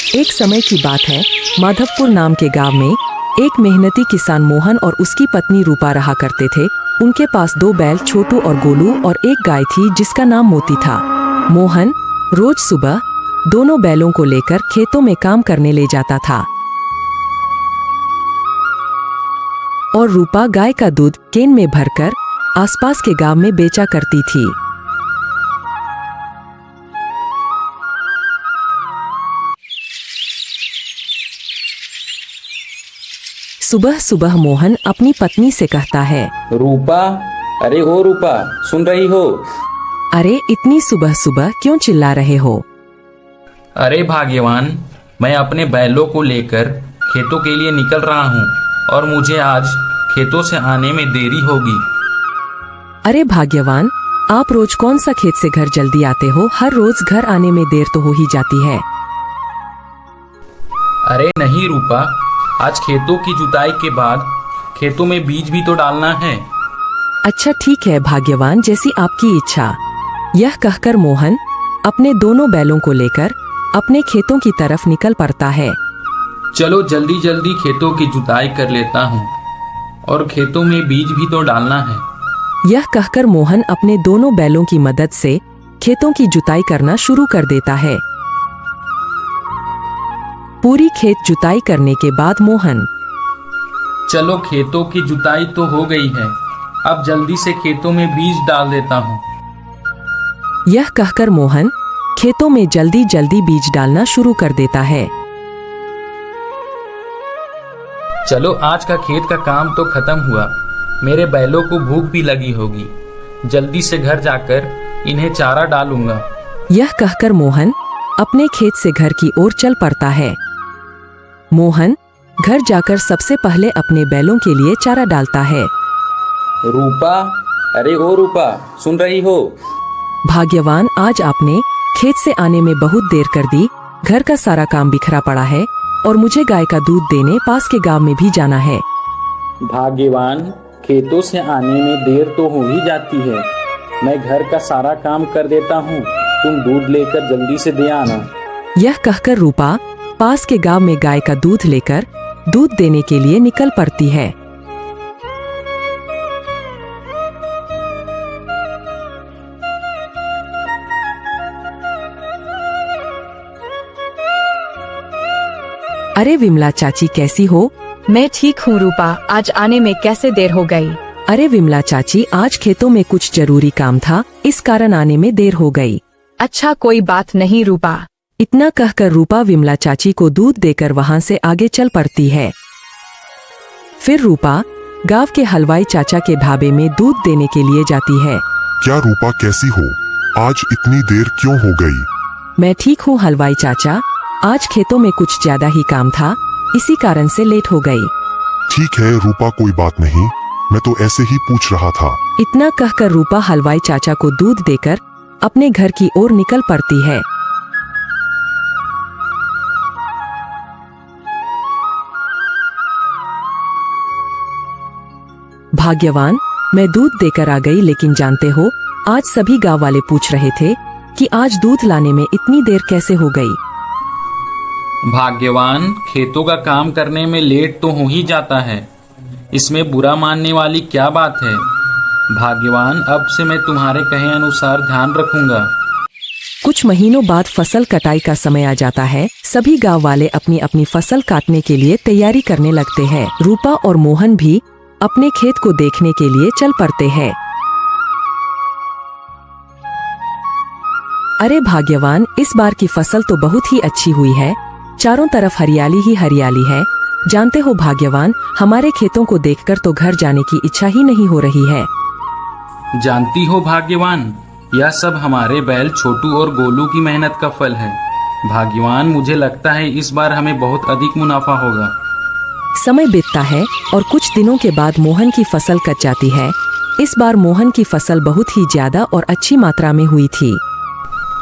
एक समय की बात है, माधवपुर नाम के गांव में एक मेहनती किसान मोहन और उसकी पत्नी रूपा रहा करते थे। उनके पास 2 बैल छोटू और गोलू और एक गाय थी जिसका नाम मोती था। मोहन रोज सुबह दोनों बैलों को लेकर खेतों में काम करने ले जाता था और रूपा गाय का दूध केन में भरकर आसपास के गांव में बेचा करती थी। सुबह सुबह मोहन अपनी पत्नी से कहता है, रूपा, अरे ओ रूपा, सुन रही हो? अरे इतनी सुबह सुबह क्यों चिल्ला रहे हो? अरे भाग्यवान, मैं अपने बैलों को लेकर खेतों के लिए निकल रहा हूँ और मुझे आज खेतों से आने में देरी होगी। अरे भाग्यवान, आप रोज कौन सा खेत से घर जल्दी आते हो? हर रोज घर आने में देर तो हो ही जाती है। अरे नहीं रूपा, आज खेतों की जुताई के बाद खेतों में बीज भी तो डालना है। अच्छा ठीक है भाग्यवान, जैसी आपकी इच्छा। यह कहकर मोहन अपने दोनों बैलों को लेकर अपने खेतों की तरफ निकल पड़ता है। चलो जल्दी जल्दी खेतों की जुताई कर लेता हूँ और खेतों में बीज भी तो डालना है। यह कहकर मोहन अपने दोनों बैलों की मदद से खेतों की जुताई करना शुरू कर देता है। पूरी खेत जुताई करने के बाद मोहन, चलो खेतों की जुताई तो हो गई है, अब जल्दी से खेतों में बीज डाल देता हूँ। यह कहकर मोहन खेतों में जल्दी जल्दी बीज डालना शुरू कर देता है। चलो आज का खेत का काम तो खत्म हुआ, मेरे बैलों को भूख भी लगी होगी, जल्दी से घर जाकर इन्हें चारा डालूंगा। यह कहकर मोहन अपने खेत से घर की ओर चल पड़ता है। मोहन घर जाकर सबसे पहले अपने बैलों के लिए चारा डालता है। रूपा, अरे ओ रूपा, सुन रही हो? भाग्यवान, आज आपने खेत से आने में बहुत देर कर दी। घर का सारा काम बिखरा पड़ा है और मुझे गाय का दूध देने पास के गांव में भी जाना है। भाग्यवान, खेतों से आने में देर तो हो ही जाती है, मैं घर का सारा काम कर देता हूँ, तुम दूध लेकर जल्दी से दे आना। यह कहकर रूपा पास के गांव में गाय का दूध लेकर दूध देने के लिए निकल पड़ती है। अरे विमला चाची, कैसी हो? मैं ठीक हूँ रूपा, आज आने में कैसे देर हो गई? अरे विमला चाची, आज खेतों में कुछ जरूरी काम था, इस कारण आने में देर हो गई। अच्छा कोई बात नहीं रूपा। इतना कहकर रूपा विमला चाची को दूध देकर वहां से आगे चल पड़ती है। फिर रूपा गांव के हलवाई चाचा के ढाबे में दूध देने के लिए जाती है। क्या रूपा, कैसी हो? आज इतनी देर क्यों हो गई? मैं ठीक हूँ हलवाई चाचा, आज खेतों में कुछ ज्यादा ही काम था, इसी कारण से लेट हो गई। ठीक है रूपा, कोई बात नहीं, मैं तो ऐसे ही पूछ रहा था। इतना कहकर रूपा हलवाई चाचा को दूध देकर अपने घर की ओर निकल पड़ती है। भाग्यवान, मैं दूध देकर आ गई, लेकिन जानते हो आज सभी गांव वाले पूछ रहे थे कि आज दूध लाने में इतनी देर कैसे हो गई। भाग्यवान, खेतों का काम करने में लेट तो हो ही जाता है, इसमें बुरा मानने वाली क्या बात है? भाग्यवान, अब से मैं तुम्हारे कहे अनुसार ध्यान रखूंगा। कुछ महीनों बाद फसल कटाई का समय आ जाता है। सभी गांव वाले अपनी अपनी फसल काटने के लिए तैयारी करने लगते हैं। रूपा और मोहन भी अपने खेत को देखने के लिए चल पड़ते हैं। अरे भाग्यवान, इस बार की फसल तो बहुत ही अच्छी हुई है, चारों तरफ हरियाली ही हरियाली है। जानते हो भाग्यवान, हमारे खेतों को देखकर तो घर जाने की इच्छा ही नहीं हो रही है। जानती हो भाग्यवान, यह सब हमारे बैल छोटू और गोलू की मेहनत का फल है। भाग्यवान, मुझे लगता है इस बार हमें बहुत अधिक मुनाफा होगा। समय बीतता है और कुछ दिनों के बाद मोहन की फसल कट जाती है। इस बार मोहन की फसल बहुत ही ज्यादा और अच्छी मात्रा में हुई थी।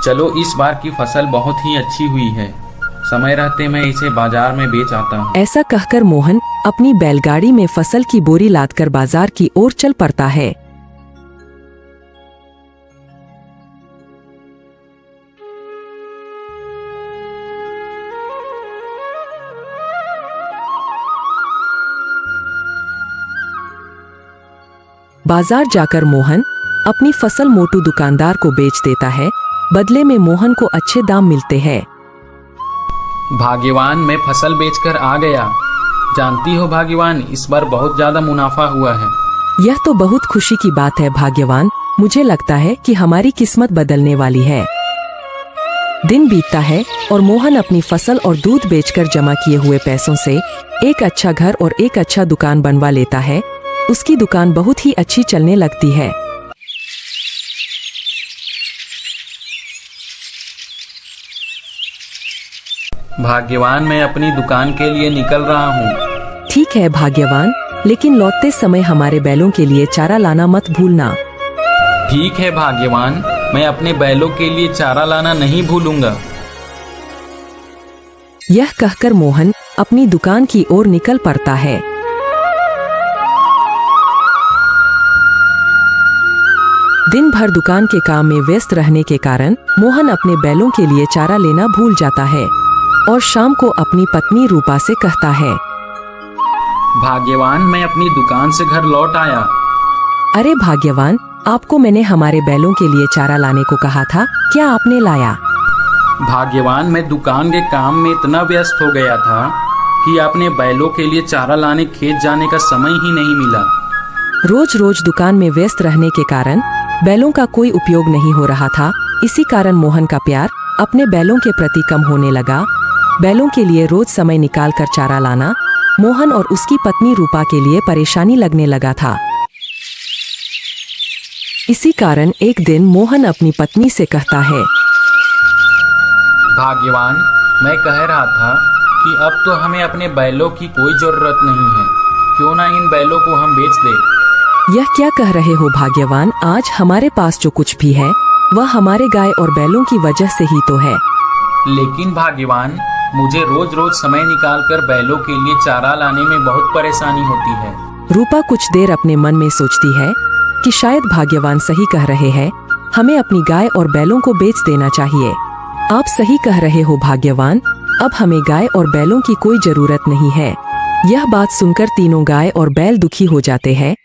चलो इस बार की फसल बहुत ही अच्छी हुई है, समय रहते मैं इसे बाजार में बेच आता हूँ। ऐसा कहकर मोहन अपनी बैलगाड़ी में फसल की बोरी लादकर बाजार की ओर चल पड़ता है। बाजार जाकर मोहन अपनी फसल मोटू दुकानदार को बेच देता है। बदले में मोहन को अच्छे दाम मिलते हैं। भाग्यवान, मैं फसल बेचकर आ गया। जानती हो भाग्यवान, इस बार बहुत ज्यादा मुनाफा हुआ है। यह तो बहुत खुशी की बात है भाग्यवान। मुझे लगता है कि हमारी किस्मत बदलने वाली है। दिन बीतता है और मोहन अपनी फसल और दूध बेचकर जमा किए हुए पैसों से एक अच्छा घर और एक अच्छा दुकान बनवा लेता है। उसकी दुकान बहुत ही अच्छी चलने लगती है। भाग्यवान, मैं अपनी दुकान के लिए निकल रहा हूँ। ठीक है भाग्यवान, लेकिन लौटते समय हमारे बैलों के लिए चारा लाना मत भूलना। ठीक है भाग्यवान, मैं अपने बैलों के लिए चारा लाना नहीं भूलूंगा। यह कहकर मोहन अपनी दुकान की ओर निकल पड़ता है। दिन भर दुकान के काम में व्यस्त रहने के कारण मोहन अपने बैलों के लिए चारा लेना भूल जाता है और शाम को अपनी पत्नी रूपा से कहता है, भाग्यवान, मैं अपनी दुकान से घर लौट आया। अरे भाग्यवान, आपको मैंने हमारे बैलों के लिए चारा लाने को कहा था, क्या आपने लाया? भाग्यवान, मैं दुकान के काम में इतना व्यस्त हो गया था कि अपने बैलों के लिए चारा लाने खेत जाने का समय ही नहीं मिला। रोज रोज दुकान में व्यस्त रहने के कारण बैलों का कोई उपयोग नहीं हो रहा था। इसी कारण मोहन का प्यार अपने बैलों के प्रति कम होने लगा। बैलों के लिए रोज समय निकालकर चारा लाना मोहन और उसकी पत्नी रूपा के लिए परेशानी लगने लगा था। इसी कारण एक दिन मोहन अपनी पत्नी से कहता है, भाग्यवान, मैं कह रहा था कि अब तो हमें अपने बैलों की कोई जरूरत नहीं है। क्यों ना इन बैलों को हम बेच दें। यह क्या कह रहे हो भाग्यवान? आज हमारे पास जो कुछ भी है वह हमारे गाय और बैलों की वजह से ही तो है। लेकिन भाग्यवान, मुझे रोज रोज समय निकालकर बैलों के लिए चारा लाने में बहुत परेशानी होती है। रूपा कुछ देर अपने मन में सोचती है कि शायद भाग्यवान सही कह रहे हैं, हमें अपनी गाय और बैलों को बेच देना चाहिए। आप सही कह रहे हो भाग्यवान, अब हमें गाय और बैलों की कोई जरूरत नहीं है। यह बात सुनकर तीनों गाय और बैल दुखी हो जाते हैं।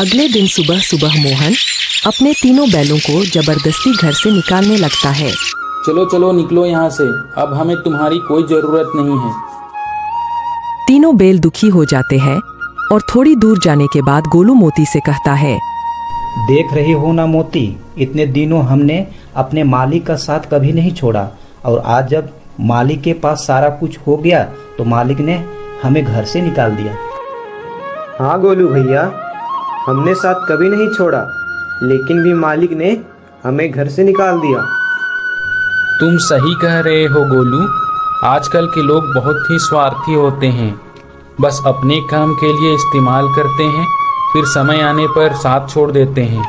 अगले दिन सुबह सुबह मोहन अपने तीनों बैलों को जबरदस्ती घर से निकालने लगता है। चलो चलो, निकलो यहाँ से, अब हमें तुम्हारी कोई जरूरत नहीं है। तीनों बैल दुखी हो जाते हैं और थोड़ी दूर जाने के बाद गोलू मोती से कहता है, देख रही हो ना मोती, इतने दिनों हमने अपने मालिक का साथ कभी नहीं छोड़ा और आज जब मालिक के पास सारा कुछ हो गया तो मालिक ने हमें घर से निकाल दिया। हाँ गोलू भैया, हमने साथ कभी नहीं छोड़ा, लेकिन भी मालिक ने हमें घर से निकाल दिया। तुम सही कह रहे हो गोलू, आजकल के लोग बहुत ही स्वार्थी होते हैं। बस अपने काम के लिए इस्तेमाल करते हैं, फिर समय आने पर साथ छोड़ देते हैं।